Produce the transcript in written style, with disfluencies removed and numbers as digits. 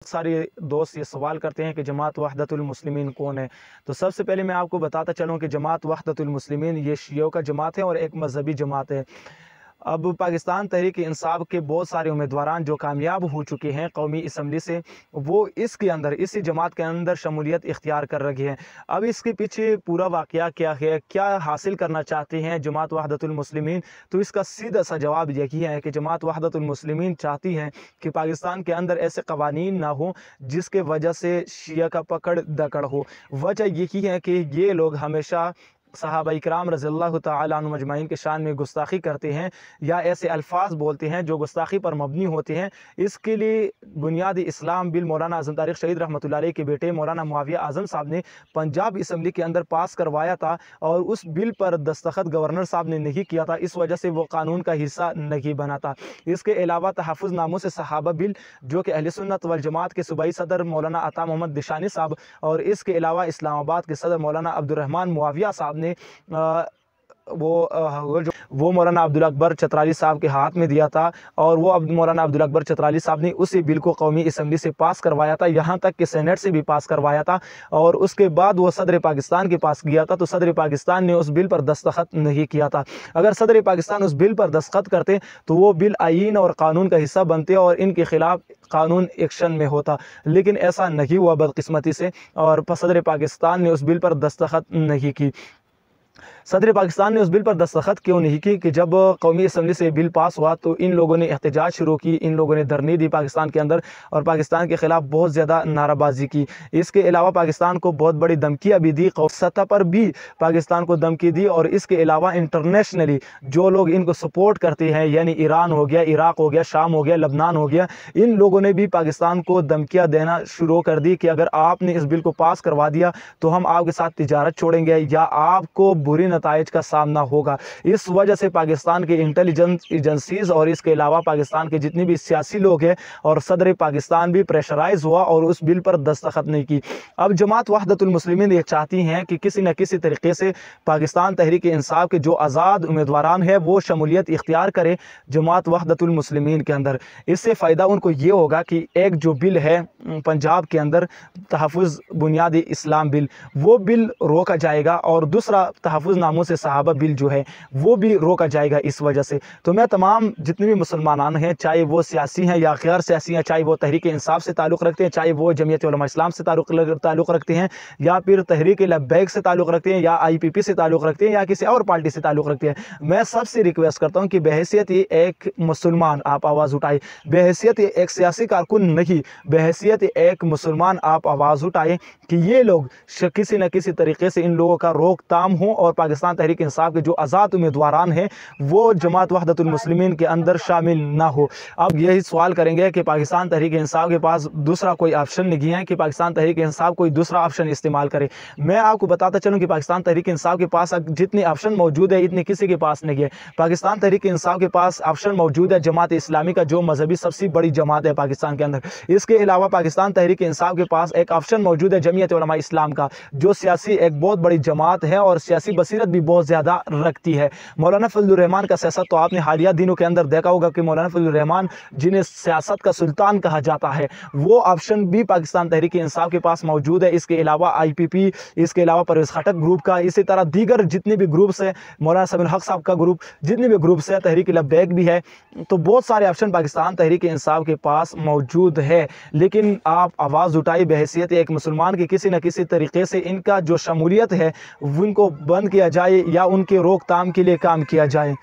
सारे दोस्त ये सवाल करते हैं कि जमात वहदतुल मुस्लिमीन कौन है। तो सबसे पहले मैं आपको बताता चलूँ कि जमात वहदतुल मुस्लिमीन ये शियों का जमात है और एक मजहबी जमात है। अब पाकिस्तान तहरीक इंसाफ के बहुत सारे उम्मीदवारान जो कामयाब हो चुके हैं कौमी असम्बली से, वो इसके अंदर इसी जमात के अंदर शमूलियत इख्तियार कर रखी है। अब इसके पीछे पूरा वाक़या क्या है, क्या हासिल करना चाहते हैं जमात वहदतुल मुस्लिमीन, तो इसका सीधा सा जवाब यही है कि जमात वहदतुल मुस्लिमीन चाहती है कि पाकिस्तान के अंदर ऐसे कवानीन ना हो जिसके वजह से शिया का पकड़ दकड़ हो। वजह यही है कि ये लोग हमेशा सहाबा इकराम रज़ियल्लाहु तआला अन्हुम अजमाइन के शान में गुस्ताखी करते हैं या ऐसे अल्फाज बोलते हैं जो गुस्ताखी पर मबनी होते हैं। इसके लिए बुनियादी इस्लाम बिल मौलाना आज़म तारिक शहीद रहमतुल्लाह अलैह के बेटे मौलाना मुआविया आज़म साहब ने पंजाब असम्बली के अंदर पास करवाया था और उस बिल पर दस्तखत गवर्नर साहब ने नहीं किया था, इस वजह से वो कानून का हिस्सा नहीं बना था। इसके अलावा तहफ़्फ़ुज़ नामों से सहाबा बिल जो कि अहले सुन्नत वल जमात के सूबाई सदर मौलाना अता मोहम्मद दिशानी साहब और इसके अलावा इस्लामाबाद के सदर मौलाना अब्दुर्रहमान मुआविया साहब ने वो मौलाना अब्दुल अकबर चतराली साहब के हाथ में दिया था और वो मौलाना अब्दुल अकबर चतराली साहब ने उसी बिल को कौमी असम्बली से पास करवाया था, यहाँ तक कि सेनेट से भी पास करवाया था और उसके बाद वो सदर पाकिस्तान के पास गया था तो सदर पाकिस्तान ने उस बिल पर दस्तखत नहीं किया था। अगर सदर पाकिस्तान उस बिल पर दस्तखत करते तो वो बिल आईन और कानून का हिस्सा बनते और इनके खिलाफ कानून एक्शन में होता, लेकिन ऐसा नहीं हुआ बदकिस्मती से और सदर पाकिस्तान ने उस बिल पर दस्तखत नहीं की। सदर पाकिस्तान ने उस बिल पर दस्तखत क्यों नहीं की कि जब कौमी असम्बली से बिल पास हुआ तो इन लोगों ने एहतजाज शुरू की, इन लोगों ने धरनी दी पाकिस्तान के अंदर और पाकिस्तान के ख़िलाफ़ बहुत ज़्यादा नाराबाजी की। इसके अलावा पाकिस्तान को बहुत बड़ी धमकियाँ भी दी, कौमी सतह पर भी पाकिस्तान को धमकी दी और इसके अलावा इंटरनेशनली जो लोग इनको सपोर्ट करते हैं यानी ईरान हो गया, इराक़ हो गया, शाम हो गया, लबनान हो गया, इन लोगों ने भी पाकिस्तान को धमकियाँ देना शुरू कर दी कि अगर आपने इस बिल को पास करवा दिया तो हम आपके साथ तिजारत छोड़ेंगे या आपको बुरी नताइज का सामना होगा। इस वजह से पाकिस्तान के इंटेलिजेंस एजेंसीज और इसके अलावा पाकिस्तान के जितने भी सियासी लोग हैं और सदर पाकिस्तान भी प्रेशराइज हुआ और उस बिल पर दस्तखत नहीं की। अब जमात वहदतुल मुस्लिमीन ये चाहती हैं कि किसी न किसी तरीके से पाकिस्तान तहरीक इंसाफ के जो आज़ाद उम्मीदवारान हैं वो शमूलियत इख्तियार करे जमात वहदतुल मुस्लिमीन के अंदर। इससे फ़ायदा उनको ये होगा कि एक जो बिल है पंजाब के अंदर तहफ़्फ़ुज़ बुनियादी इस्लाम बिल, वो बिल रोका जाएगा और दूसरा तहफ़्फ़ुज़ नामों से सहाबा बिल जो है वो भी रोका जाएगा। इस वजह से तो मैं तमाम जितने भी मुसलमान हैं, चाहे वो सियासी हैं या गैर सियासी हैं, चाहे वो तहरीक इंसाफ से ताल्लुक़ रखते हैं, चाहे वो जमीयत उलमा इस्लाम से ताल्लुक़ रखते हैं या फिर तहरीक लब्बैक से ताल्लुक़ रखते हैं या IPP से ताल्लुक़ रखते हैं या किसी और पार्टी से ताल्लुक़ रखते हैं, मैं सबसे रिक्वेस्ट करता हूँ कि बहैसियत ये एक मुसलमान आप आवाज़ उठाए, बहैसियत ये एक सियासी कारकुन नहीं, बहैसियत एक मुसलमान आप आवाज़ उठाए कि ये लोग किसी न किसी तरीके से इन लोगों का रोकथाम हो और पाकिस्तान तहरीक इंसाफ के जो आज़ाद उम्मीदवारान हैं वो जमात वहदतुल मुस्लिमीन के अंदर शामिल ना हो। अब यही सवाल करेंगे कि पाकिस्तान तहरीक इंसाफ के पास दूसरा कोई ऑप्शन नहीं है कि पाकिस्तान तहरीक इंसाफ कोई दूसरा ऑप्शन इस्तेमाल करे। मैं आपको बताता चलूँ कि पाकिस्तान तहरीक इंसाफ के पास जितने ऑप्शन मौजूद है इतने किसी के पास नहीं है। पाकिस्तान तहरीक इंसाफ के पास ऑप्शन मौजूद है जमात इस्लामी का जो मजहबी सबसे बड़ी जमात है पाकिस्तान के अंदर। इसके अलावा पाकिस्तान तहरीक इंसाफ के पास एक ऑप्शन मौजूद है जमीयत उलमा इस्लाम का जो सियासी एक बहुत बड़ी जमात है और सियासी बसीरत भी बहुत ज़्यादा रखती है। मौलाना फजलुर रहमान का सियासत तो आपने हालिया दिनों के अंदर देखा होगा कि मौलाना फजलुर रहमान जिन्हें सियासत का सुल्तान कहा जाता है वो ऑप्शन भी पाकिस्तान तहरीक इंसाफ के पास मौजूद है। इसके अलावा IPP, इसके अलावा परवेज़ खटक ग्रुप का, इसी तरह दीगर जितने भी ग्रुप्स हैं, मौलाना समीउल हक साहब का ग्रुप, जितने भी ग्रुप्स हैं, तहरीक लब्बैक भी है, तो बहुत सारे ऑप्शन पाकिस्तान तहरीक इंसाफ के पास मौजूद है। लेकिन आप आवाज़ उठाई बहैसियत एक मुसलमान की किसी न किसी तरीके से इनका जो शमूलियत है उनको बंद किया जाए या उनके रोकथाम के लिए काम किया जाए।